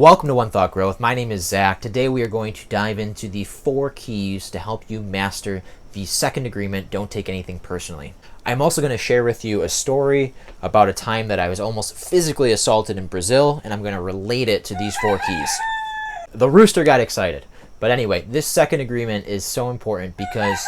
Welcome to One Thought Growth. My name is Zach. Today we are going to dive into the 4 keys to help you master the second agreement, don't take anything personally. I'm also going to share with you a story about a time that I was almost physically assaulted in Brazil, and I'm going to relate it to these 4 keys. The rooster got excited. But anyway, this second agreement is so important because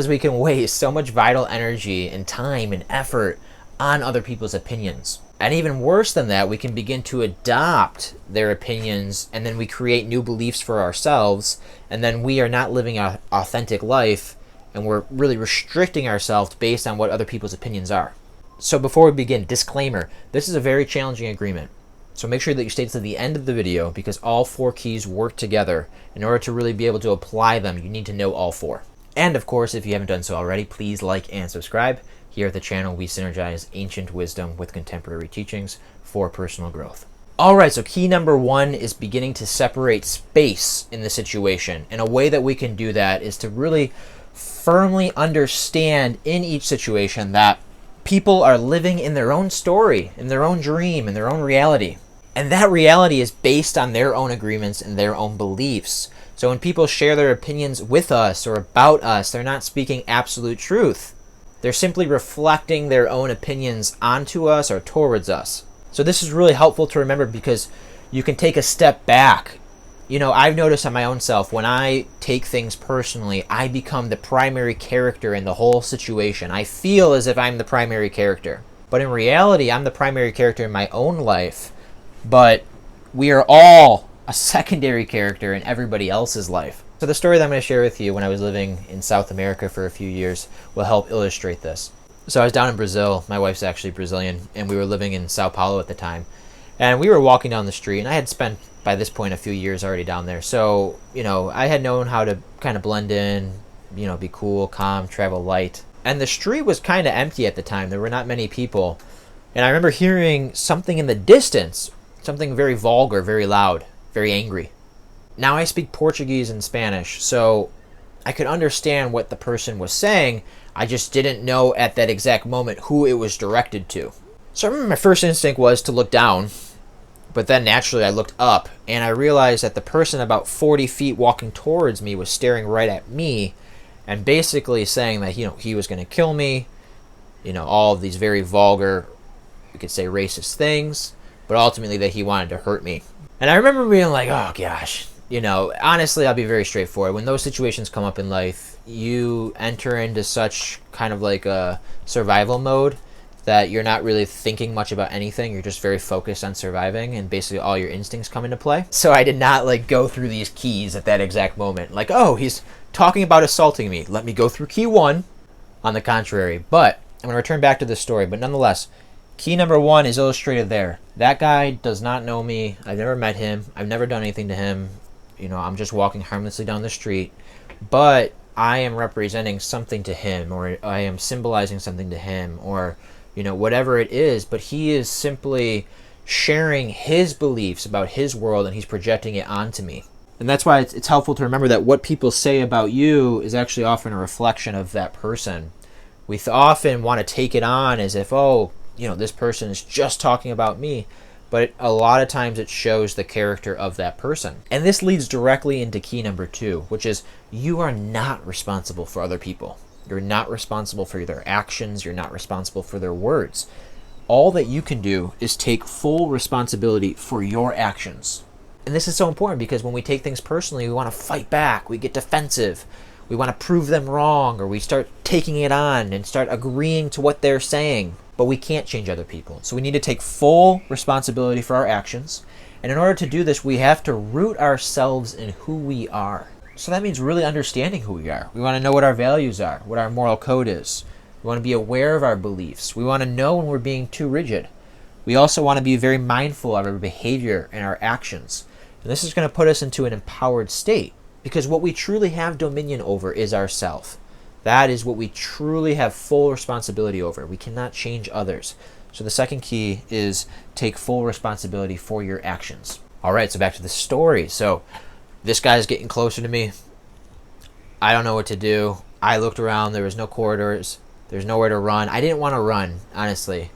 we can waste so much vital energy and time and effort on other people's opinions. And even worse than that, we can begin to adopt their opinions, and then we create new beliefs for ourselves, and then we are not living an authentic life, and we're really restricting ourselves based on what other people's opinions are. So before we begin, disclaimer, this is a very challenging agreement. So make sure that you stay to the end of the video because all 4 keys work together. In order to really be able to apply them, you need to know all 4. And of course, if you haven't done so already, please like and subscribe. Here at the channel, we synergize ancient wisdom with contemporary teachings for personal growth. All right, so key number 1 is beginning to separate space in the situation. And a way that we can do that is to really firmly understand in each situation that people are living in their own story, in their own dream, in their own reality. And that reality is based on their own agreements and their own beliefs. So when people share their opinions with us or about us, they're not speaking absolute truth. They're simply reflecting their own opinions onto us or towards us. So this is really helpful to remember because you can take a step back. You know, I've noticed on my own self, when I take things personally, I become the primary character in the whole situation. I feel as if I'm the primary character. But in reality, I'm the primary character in my own life. But we are all a secondary character in everybody else's life. So the story that I'm going to share with you when I was living in South America for a few years will help illustrate this. So I was down in Brazil. My wife's actually Brazilian, and we were living in Sao Paulo at the time. And we were walking down the street, and I had spent, by this point, a few years already down there. So, you know, I had known how to kind of blend in, you know, be cool, calm, travel light. And the street was kind of empty at the time. There were not many people. And I remember hearing something in the distance, something very vulgar, very loud, very angry. Now I speak Portuguese and Spanish, so I could understand what the person was saying. I just didn't know at that exact moment who it was directed to. So I remember my first instinct was to look down, but then naturally I looked up, and I realized that the person about 40 feet walking towards me was staring right at me and basically saying that, you know, he was going to kill me, you know, all of these very vulgar, you could say racist things, but ultimately that he wanted to hurt me. And I remember being like, oh gosh, you know, honestly, I'll be very straightforward. When those situations come up in life, you enter into such kind of like a survival mode that you're not really thinking much about anything. You're just very focused on surviving, and basically all your instincts come into play. So I did not like go through these keys at that exact moment. Like, oh, he's talking about assaulting me. Let me go through key 1. On the contrary. But I'm going to return back to this story. But nonetheless, key number 1 is illustrated there. That guy does not know me. I've never met him. I've never done anything to him. You know, I'm just walking harmlessly down the street. But I am representing something to him, or I am symbolizing something to him, or, you know, whatever it is. But he is simply sharing his beliefs about his world, and he's projecting it onto me. And that's why it's helpful to remember that what people say about you is actually often a reflection of that person. We often want to take it on as if, oh, you know, this person is just talking about me. But a lot of times it shows the character of that person. And this leads directly into key number 2, which is you are not responsible for other people. You're not responsible for their actions. You're not responsible for their words. All that you can do is take full responsibility for your actions. And this is so important because when we take things personally, we want to fight back. We get defensive. We want to prove them wrong, or we start taking it on and start agreeing to what they're saying. But we can't change other people. So we need to take full responsibility for our actions. And in order to do this, we have to root ourselves in who we are. So that means really understanding who we are. We want to know what our values are, what our moral code is. We want to be aware of our beliefs. We want to know when we're being too rigid. We also want to be very mindful of our behavior and our actions. And this is going to put us into an empowered state, because what we truly have dominion over is ourself. That is what we truly have full responsibility over. We cannot change others. So the second key is take full responsibility for your actions. All right, so back to the story. So this guy's getting closer to me. I don't know what to do. I looked around. There was no corridors. There's nowhere to run. I didn't want to run, honestly.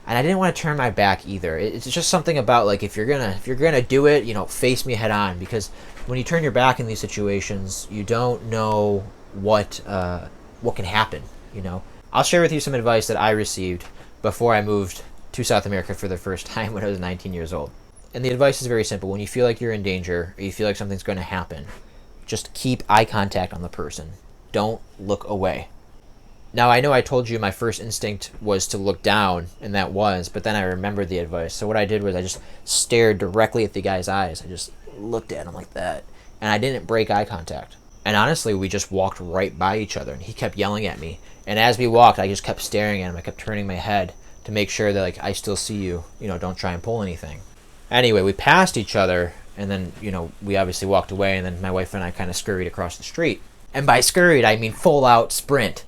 And I didn't want to turn my back either. It's just something about like if you're gonna do it, face me head on, because when you turn your back in these situations, you don't know what can happen. I'll share with you some advice that I received before I moved to South America for the first time when I was 19 years old. And the advice is very simple. When you feel like you're in danger, or you feel like something's going to happen, just keep eye contact on the person. Don't look away. Now, I know I told you my first instinct was to look down, and that was, but then I remembered the advice. So what I did was I just stared directly at the guy's eyes. I just looked at him like that, and I didn't break eye contact. And honestly, we just walked right by each other, and he kept yelling at me. And as we walked, I just kept staring at him. I kept turning my head to make sure that, like, I still see you. Don't try and pull anything. Anyway, we passed each other, and then, we obviously walked away, and then my wife and I kind of scurried across the street. And by scurried, I mean full out sprint.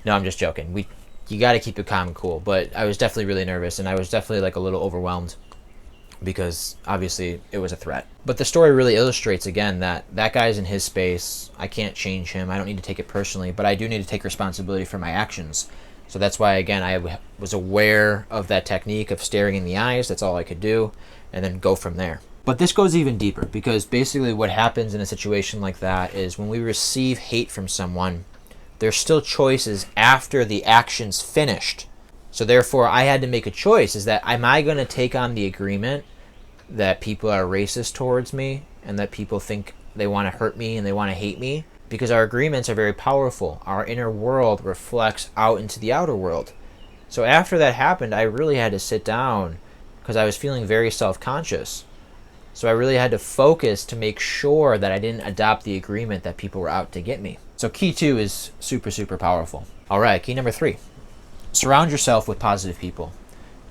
No, I'm just joking. You got to keep it calm and cool. But I was definitely really nervous, and I was definitely like a little overwhelmed because obviously it was a threat. But the story really illustrates again that guy's in his space. I can't change him. I don't need to take it personally, but I do need to take responsibility for my actions. So that's why, again, I was aware of that technique of staring in the eyes. That's all I could do, and then go from there. But this goes even deeper, because basically what happens in a situation like that is when we receive hate from someone, there's still choices after the action's finished. So therefore, I had to make a choice. Is that, am I going to take on the agreement that people are racist towards me and that people think they want to hurt me and they want to hate me? Because our agreements are very powerful. Our inner world reflects out into the outer world. So after that happened, I really had to sit down because I was feeling very self-conscious. So I really had to focus to make sure that I didn't adopt the agreement that people were out to get me. So key 2 is super, super powerful. All right, key number 3. Surround yourself with positive people.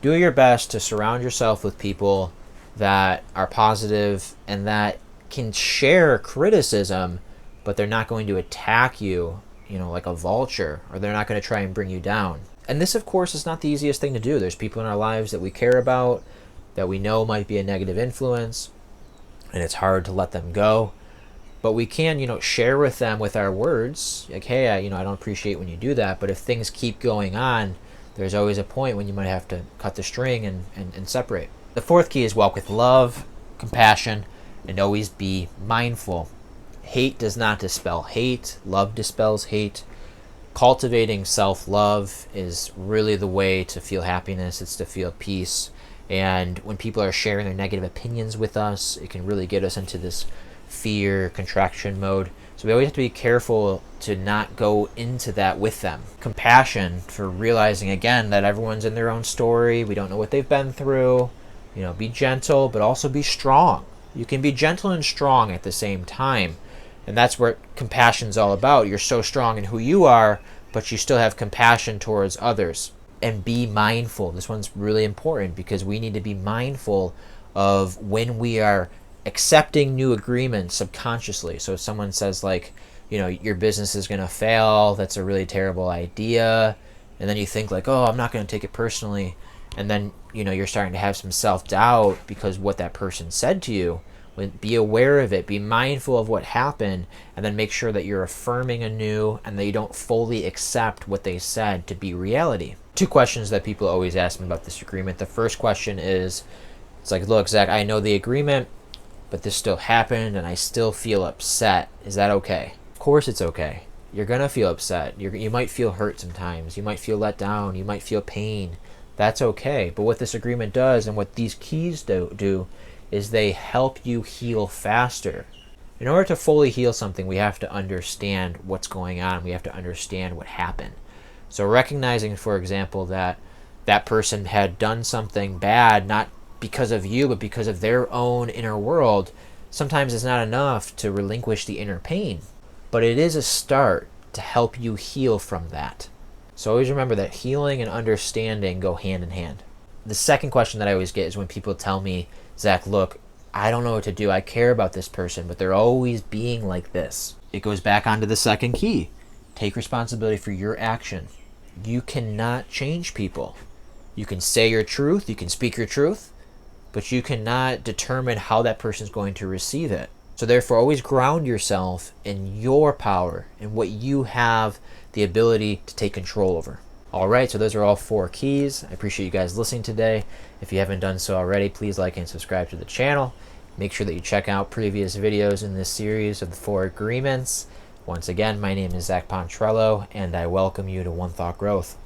Do your best to surround yourself with people that are positive and that can share criticism, but they're not going to attack you, like a vulture, or they're not going to try and bring you down. And this, of course, is not the easiest thing to do. There's people in our lives that we care about, that we know might be a negative influence, and it's hard to let them go. But we can, share with them with our words, like, hey, I don't appreciate when you do that. But if things keep going on, there's always a point when you might have to cut the string and separate. The 4th key is walk with love, compassion, and always be mindful. Hate does not dispel hate. Love dispels hate. Cultivating self-love is really the way to feel happiness. It's to feel peace. And when people are sharing their negative opinions with us, it can really get us into this fear, contraction mode. So we always have to be careful to not go into that with them. Compassion for realizing, again, that everyone's in their own story. We don't know what they've been through. Be gentle, but also be strong. You can be gentle and strong at the same time. And that's what compassion's all about. You're so strong in who you are, but you still have compassion towards others. And be mindful. This one's really important because we need to be mindful of when we are accepting new agreements subconsciously. So if someone says like, your business is going to fail, that's a really terrible idea. And then you think like, oh, I'm not going to take it personally. And then, you're starting to have some self-doubt because what that person said to you. Be aware of it, be mindful of what happened, and then make sure that you're affirming anew and that you don't fully accept what they said to be reality. 2 questions that people always ask me about this agreement. The first question is, it's like, look, Zach, I know the agreement, but this still happened and I still feel upset. Is that okay? Of course it's okay. You're going to feel upset. You might feel hurt sometimes. You might feel let down. You might feel pain. That's okay. But what this agreement does and what these keys do is they help you heal faster. In order to fully heal something, we have to understand what's going on. We have to understand what happened. So recognizing, for example, that that person had done something bad, not because of you, but because of their own inner world, sometimes it's not enough to relinquish the inner pain. But it is a start to help you heal from that. So always remember that healing and understanding go hand in hand. The second question that I always get is when people tell me, Zach, look, I don't know what to do. I care about this person, but they're always being like this. It goes back onto the second key. Take responsibility for your action. You cannot change people. You can say your truth, you can speak your truth, but you cannot determine how that person is going to receive it. So therefore, always ground yourself in your power and what you have the ability to take control over. All right, so those are all 4 keys. I appreciate you guys listening today. If you haven't done so already, please like and subscribe to the channel. Make sure that you check out previous videos in this series of the 4 agreements. Once again, my name is Zach Pontrello, and I welcome you to One Thought Growth.